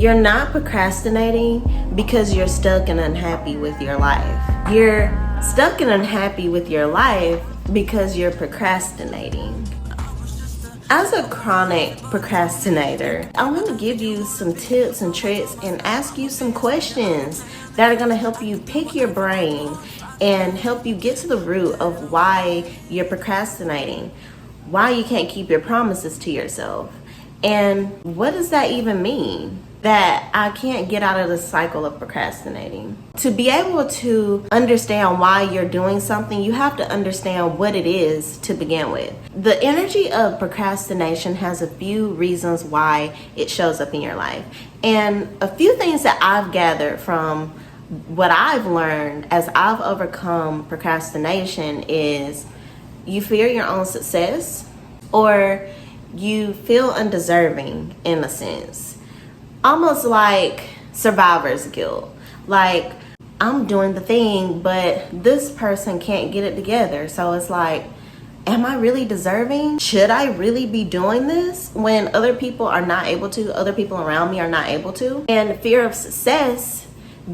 You're not procrastinating because you're stuck and unhappy with your life. You're stuck and unhappy with your life because you're procrastinating. As a chronic procrastinator, I want to give you some tips and tricks and ask you some questions that are going to help you pick your brain and help you get to the root of why you're procrastinating, why you can't keep your promises to yourself, and what does that even mean? That I can't get out of the cycle of procrastinating. To be able to understand why you're doing something, you have to understand what it is to begin with. The energy of procrastination has a few reasons why it shows up in your life. And a few things that I've gathered from what I've learned as I've overcome procrastination is you fear your own success, or you feel undeserving in a sense. Almost like survivor's guilt. Like, I'm doing the thing, but this person can't get it together. So it's like, am I really deserving? Should I really be doing this when other people are not able to? Other people around me are not able to? And fear of success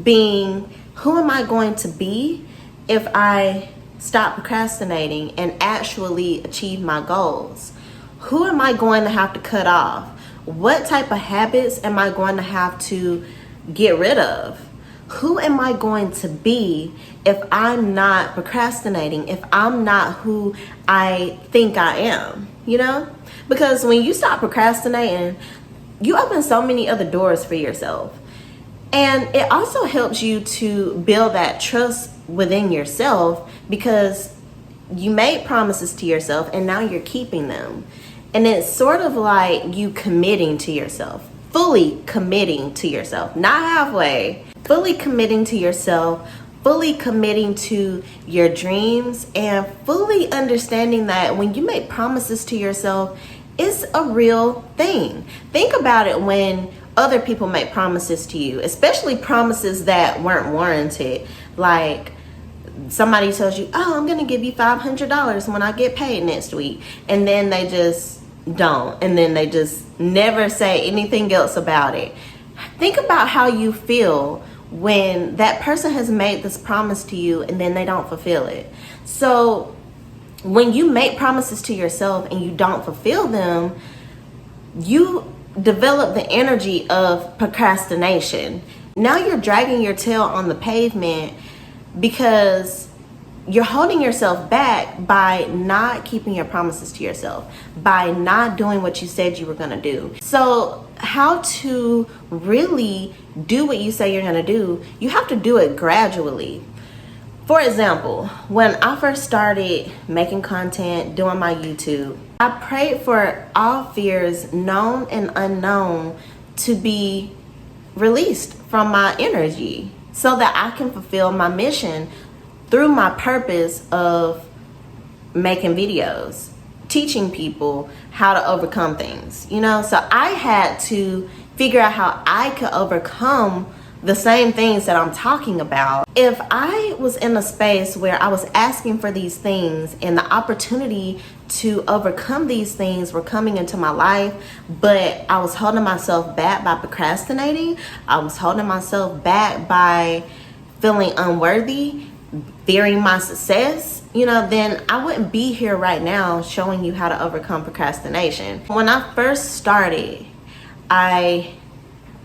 being, who am I going to be if I stop procrastinating and actually achieve my goals? Who am I going to have to cut off? What type of habits am I going to have to get rid of? Who am I going to be if I'm not procrastinating, if I'm not who I think I am, you know? Because when you stop procrastinating, you open so many other doors for yourself. And it also helps you to build that trust within yourself because you made promises to yourself and now you're keeping them. And it's sort of like you committing to yourself, fully committing to yourself, not halfway, fully committing to yourself, fully committing to your dreams, and fully understanding that when you make promises to yourself, it's a real thing. Think about it when other people make promises to you, especially promises that weren't warranted. Like somebody tells you, oh, I'm going to give you $500 when I get paid next week. And then they just don't. And then they just never say anything else about it. Think about how you feel when that person has made this promise to you and then they don't fulfill it. So when you make promises to yourself and you don't fulfill them, you develop the energy of procrastination. Now you're dragging your tail on the pavement because you're holding yourself back by not keeping your promises to yourself, by not doing what you said you were going to do. So how to really do what you say you're going to do, you have to do it gradually. For example, when I first started making content, doing my YouTube, I prayed for all fears, known and unknown, to be released from my energy so that I can fulfill my mission through my purpose of making videos, teaching people how to overcome things, you know? So I had to figure out how I could overcome the same things that I'm talking about. If I was in a space where I was asking for these things and the opportunity to overcome these things were coming into my life, but I was holding myself back by procrastinating, I was holding myself back by feeling unworthy, fearing my success, you know, then I wouldn't be here right now showing you how to overcome procrastination. When I first started, I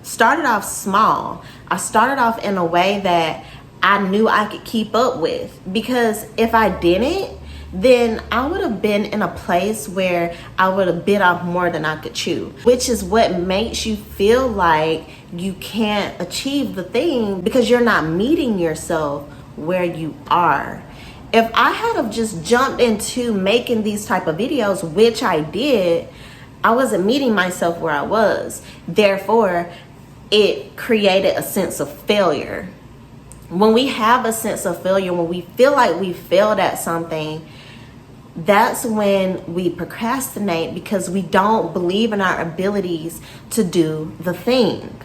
started off small. I started off in a way that I knew I could keep up with, because if I didn't, then I would have been in a place where I would have bit off more than I could chew, which is what makes you feel like you can't achieve the thing because you're not meeting yourself where you are. If I had have just jumped into making these type of videos, which I did, I wasn't meeting myself where I was. Therefore, it created a sense of failure. When we have a sense of failure, when we feel like we failed at something, that's when we procrastinate because we don't believe in our abilities to do the thing.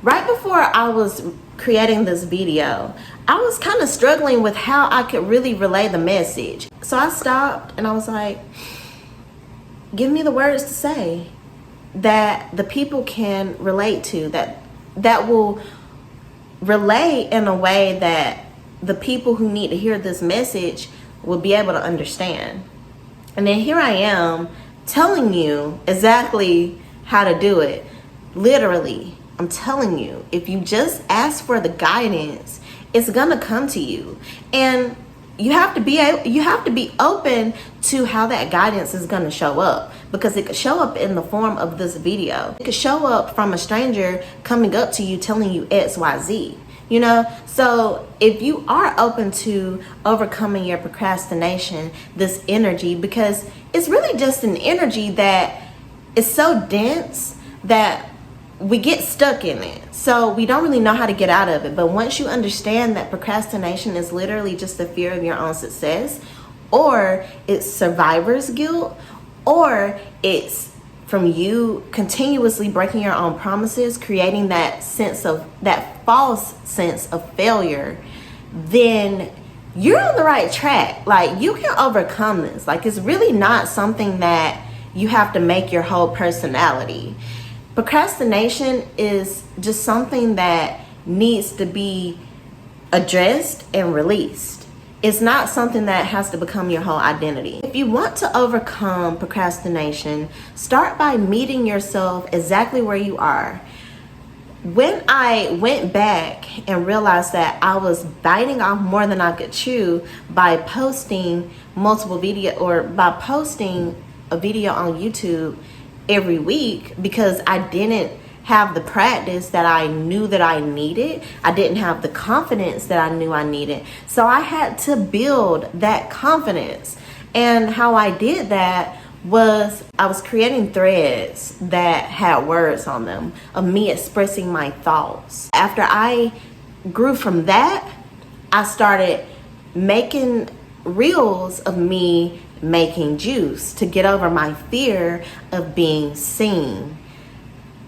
Right before I was creating this video, I was kind of struggling with how I could really relay the message. So I stopped and I was like, give me the words to say. that the people can relate to, that will relay in a way that the people who need to hear this message will be able to understand. And then here I am telling you exactly how to do it. Literally, I'm telling you, if you just ask for the guidance, it's gonna come to you. And you have to be open to how that guidance is gonna show up, because it could show up in the form of this video. It could show up from a stranger coming up to you telling you XYZ. You know, so if you are open to overcoming your procrastination, this energy, because it's really just an energy that is so dense that we get stuck in it. So we don't really know how to get out of it. But once you understand that procrastination is literally just the fear of your own success, or it's survivor's guilt, or it's from you continuously breaking your own promises, creating that false sense of failure, then you're on the right track. Like, you can overcome this. Like, it's really not something that you have to make your whole personality. Procrastination is just something that needs to be addressed and released. It's not something that has to become your whole identity. If you want to overcome procrastination, start by meeting yourself exactly where you are. When I went back and realized that I was biting off more than I could chew by posting by posting a video on YouTube every week, because I didn't have the practice that I knew that I needed. I didn't have the confidence that I knew I needed. So I had to build that confidence. And how I did that was I was creating threads that had words on them of me expressing my thoughts. After I grew from that, I started making reels of me making juice to get over my fear of being seen.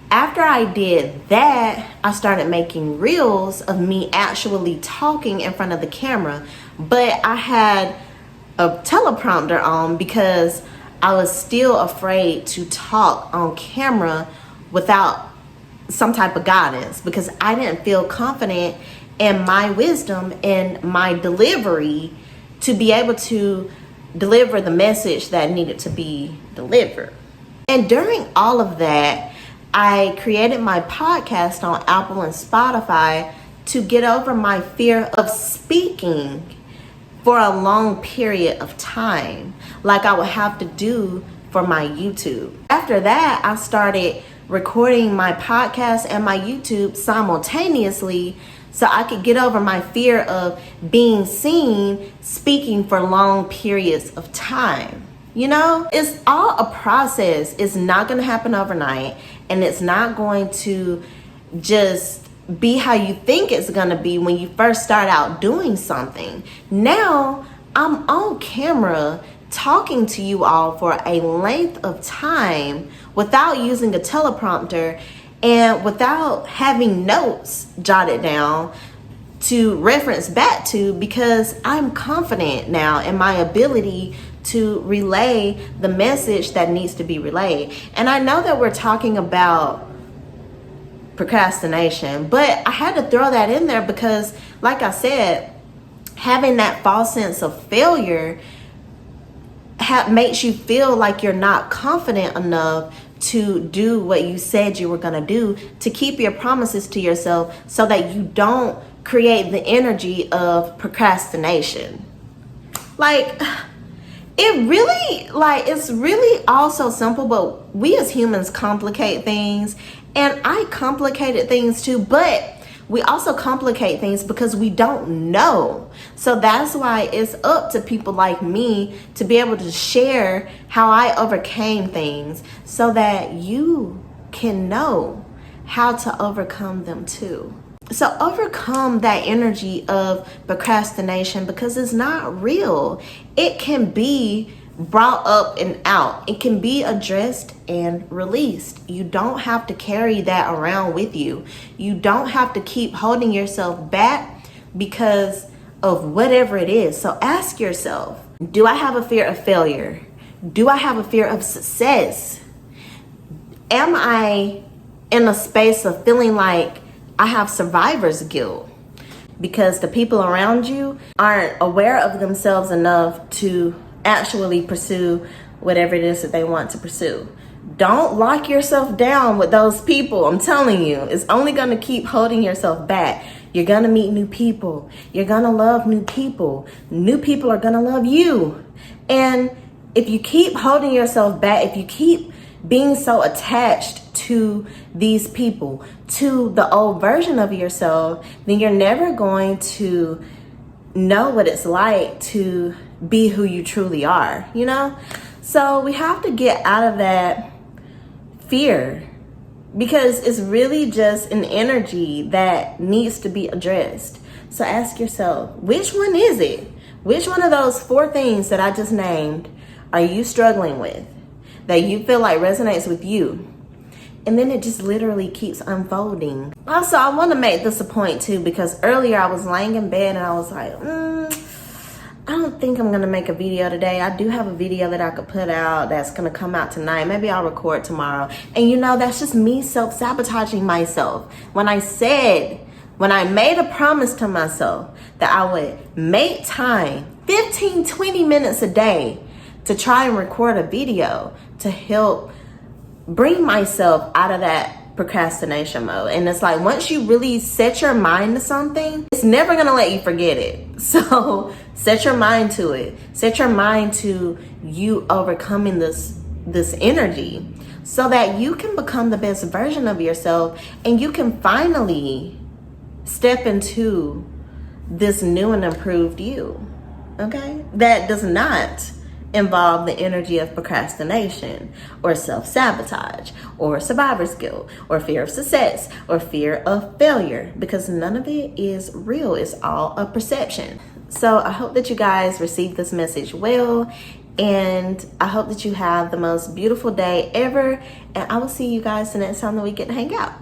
After I did that, I started making reels of me actually talking in front of the camera, but I had a teleprompter on because I was still afraid to talk on camera without some type of guidance, because I didn't feel confident in my wisdom and my delivery to be able to deliver the message that needed to be delivered. And during all of that, I created my podcast on Apple and Spotify to get over my fear of speaking for a long period of time, like I would have to do for my YouTube. After that, I started recording my podcast and my YouTube simultaneously so I could get over my fear of being seen speaking for long periods of time. You know, it's all a process. It's not going to happen overnight, and it's not going to just be how you think it's going to be when you first start out doing something. Now, I'm on camera talking to you all for a length of time without using a teleprompter and without having notes jotted down to reference back to, because I'm confident now in my ability to relay the message that needs to be relayed. And I know that we're talking about procrastination, but I had to throw that in there because, like I said, having that false sense of failure makes you feel like you're not confident enough to do what you said you were going to do, to keep your promises to yourself so that you don't create the energy of procrastination. It's really all so simple, but we as humans complicate things, and I complicated things too, but we also complicate things because we don't know. So that's why it's up to people like me to be able to share how I overcame things so that you can know how to overcome them too. So overcome that energy of procrastination, because it's not real. It can be brought up and out. It can be addressed and released. You don't have to carry that around with you. You don't have to keep holding yourself back because of whatever it is. So ask yourself, do I have a fear of failure? Do I have a fear of success? am I in a space of feeling like I have survivor's guilt because the people around you aren't aware of themselves enough to actually pursue whatever it is that they want to pursue? Don't lock yourself down with those people. I'm telling you, it's only going to keep holding yourself back. You're going to meet new people. You're going to love new people. New people are going to love you. And if you keep holding yourself back, if you keep being so attached to these people, to the old version of yourself, then you're never going to know what it's like to be who you truly are, you know? So we have to get out of that fear, because it's really just an energy that needs to be addressed. So ask yourself, which one is it? Which one of those 4 things that I just named are you struggling with that you feel like resonates with you? And then it just literally keeps unfolding. Also, I want to make this a point too, because earlier I was laying in bed and I was like, I don't think I'm going to make a video today. I do have a video that I could put out that's going to come out tonight. Maybe I'll record tomorrow. And you know, that's just me self-sabotaging myself. When I made a promise to myself that I would make time, 15, 20 minutes a day, to try and record a video to help bring myself out of that procrastination mode. And it's like, once you really set your mind to something, it's never gonna let you forget it. So set your mind to it. Set your mind to you overcoming this energy so that you can become the best version of yourself, and you can finally step into this new and improved you. Okay? That does not involve the energy of procrastination or self-sabotage or survivor's guilt or fear of success or fear of failure, because none of it is real. It's all a perception. So I hope that you guys receive this message well, and I hope that you have the most beautiful day ever, and I will see you guys the next time that we get to hang out.